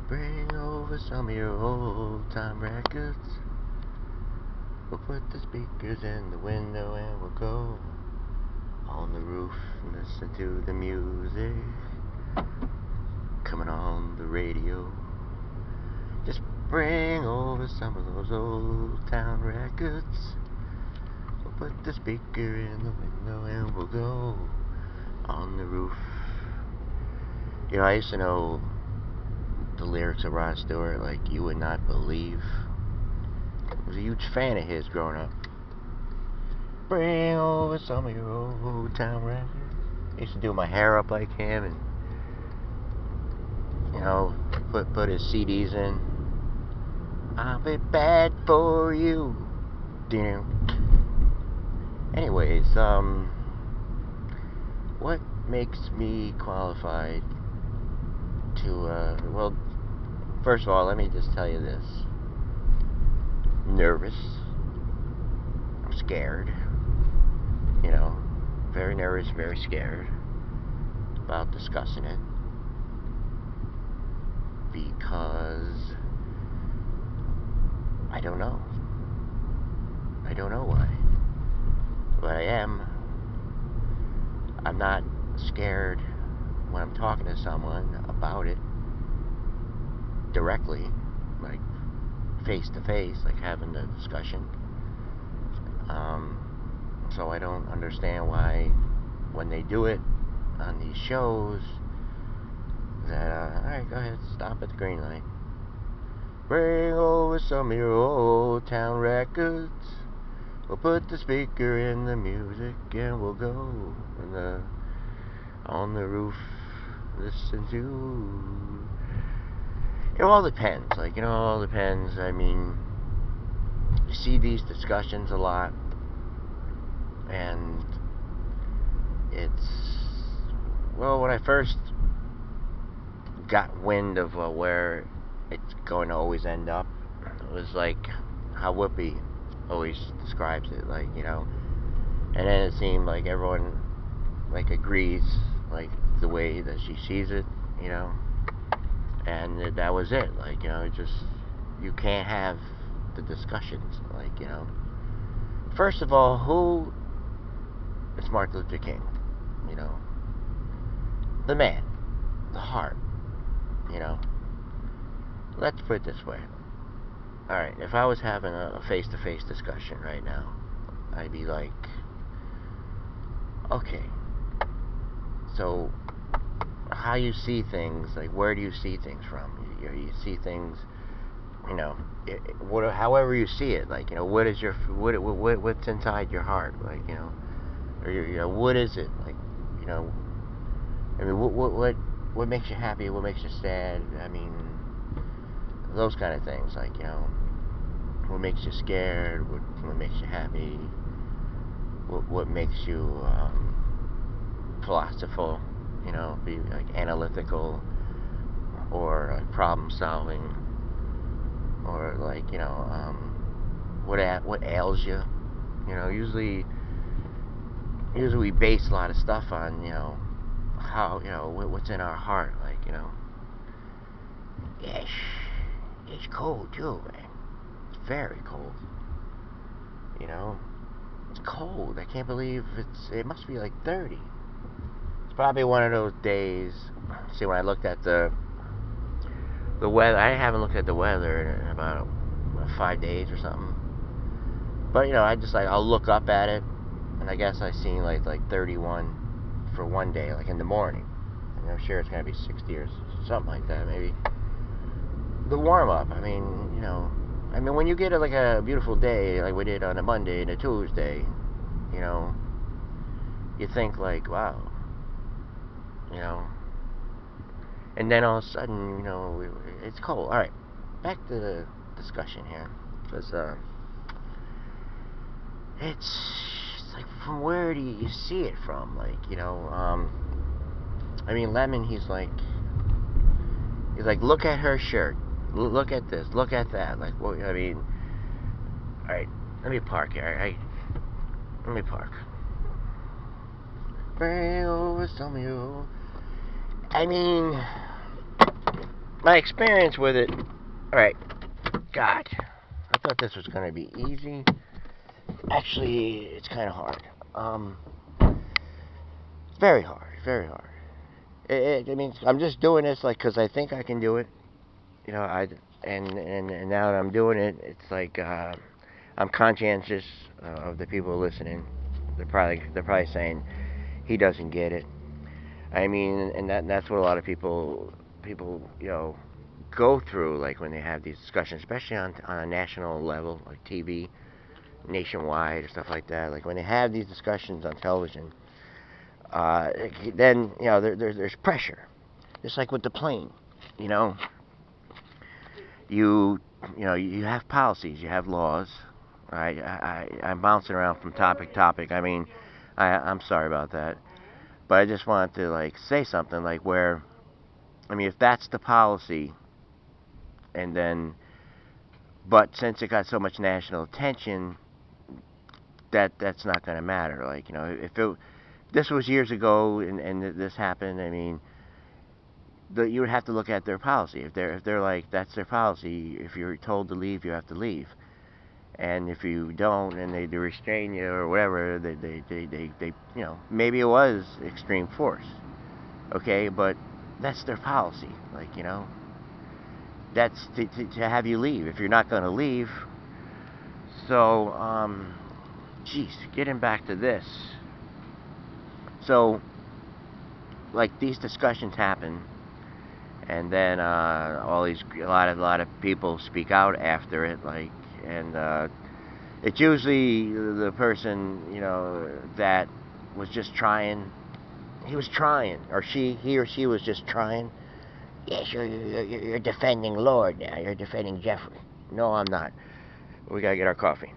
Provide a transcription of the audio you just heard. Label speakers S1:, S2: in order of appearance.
S1: Bring over some of your old time records. We'll put the speakers in the window and we'll go on the roof and listen to the music coming on the radio. Just bring over some of those old town records. We'll put the speaker in the window and we'll go on the roof. You know, I used to know the lyrics of Rod Stewart like you would not believe. I was a huge fan of his growing up. Bring over some of your old town records. I used to do my hair up like him and, you know, put his CDs in. I'll be bad for you. Anyways, what makes me qualified to, well, first of all, let me just tell you this. Nervous. I'm scared. You know, very nervous, very scared about discussing it. Because I don't know. I don't know why. But I am. I'm not scared when I'm talking to someone about it directly, like face to face, like having the discussion. So I don't understand why when they do it on these shows that, alright, go ahead, stop at the green light. Bring over some of your old town records. We'll put the speaker in the music and we'll go on the roof, listen to. It all depends. Like, you know, it all depends. I mean, you see these discussions a lot, and it's, well, when I first got wind of where it's going to always end up, it was like how Whoopi always describes it, like, you know, and then it seemed like everyone like agrees like the way that she sees it, you know, and that was it. Like, you know, it just, you can't have the discussions. Like, you know, first of all, who is Martin Luther King? You know, the man, the heart, you know. Let's put it this way. Alright, if I was having a face-to-face discussion right now, I'd be like, okay, so how you see things, like, where do you see things from? You see things, you know, however you see it, like, you know, what's inside your heart, like, you know, or you know, what is it, like, you know, I mean, what makes you happy, what makes you sad, I mean, those kind of things, like, you know, what makes you scared, what makes you happy, what makes you philosophical, you know, be like analytical, or like problem solving, or like, you know, what ails you, you know. Usually we base a lot of stuff on, you know, how, you know, what's in our heart, like, you know. Yes, it's cold too, man. It's very cold. You know, it's cold. I can't believe it must be like 30. It's probably one of those days. See, when I looked at the weather, I haven't looked at the weather in about 5 days or something. But, you know, I just, like, I'll look up at it, and I guess I seen like 31 for one day, like in the morning. And I'm sure it's gonna be 60 or something like that, maybe. The warm up, I mean, you know, when you get like a beautiful day, like we did on a Monday and a Tuesday, you know, you think like, wow, you know, and then all of a sudden, you know, it's cold. All right, back to the discussion here, because it's like, from where do you see it from? Like, you know, I mean, Lemon, he's like, look at her shirt. Look at this, look at that. Like, what? I mean, all right, let me park here. All right, let me park. Bring over some of you. I mean, my experience with it. All right, God, I thought this was gonna be easy. Actually, it's kind of hard. It's very hard, very hard. I mean, I'm just doing this like because I think I can do it. You know, and now that I'm doing it, it's like I'm conscientious of the people listening. They're probably saying he doesn't get it. I mean, and that's what a lot of people go through like when they have these discussions, especially on a national level, like TV, nationwide or stuff like that. Like when they have these discussions on television, uh, then there's pressure. Just like with the plane, you know, you you have policies, you have laws. Right? I'm bouncing around from topic to topic. I mean, I'm sorry about that, but I just wanted to like say something like where I mean if that's the policy, and then but since it got so much national attention, that's not going to matter. Like if this was years ago and this happened, I mean you would have to look at their policy. If they're like that's their policy. If you're told to leave, you have to leave. And if you don't, and they restrain you or whatever, they maybe it was extreme force. Okay, but that's their policy. Like that's to have you leave. If you're not going to leave, so geez, getting back to this. So like these discussions happen, and then a lot of people speak out after it, like and it's usually the person that was just trying. He was trying, or he or she was just trying. Yes, you're defending Lord now. You're defending Jeffrey. No, I'm not. We gotta get our coffee.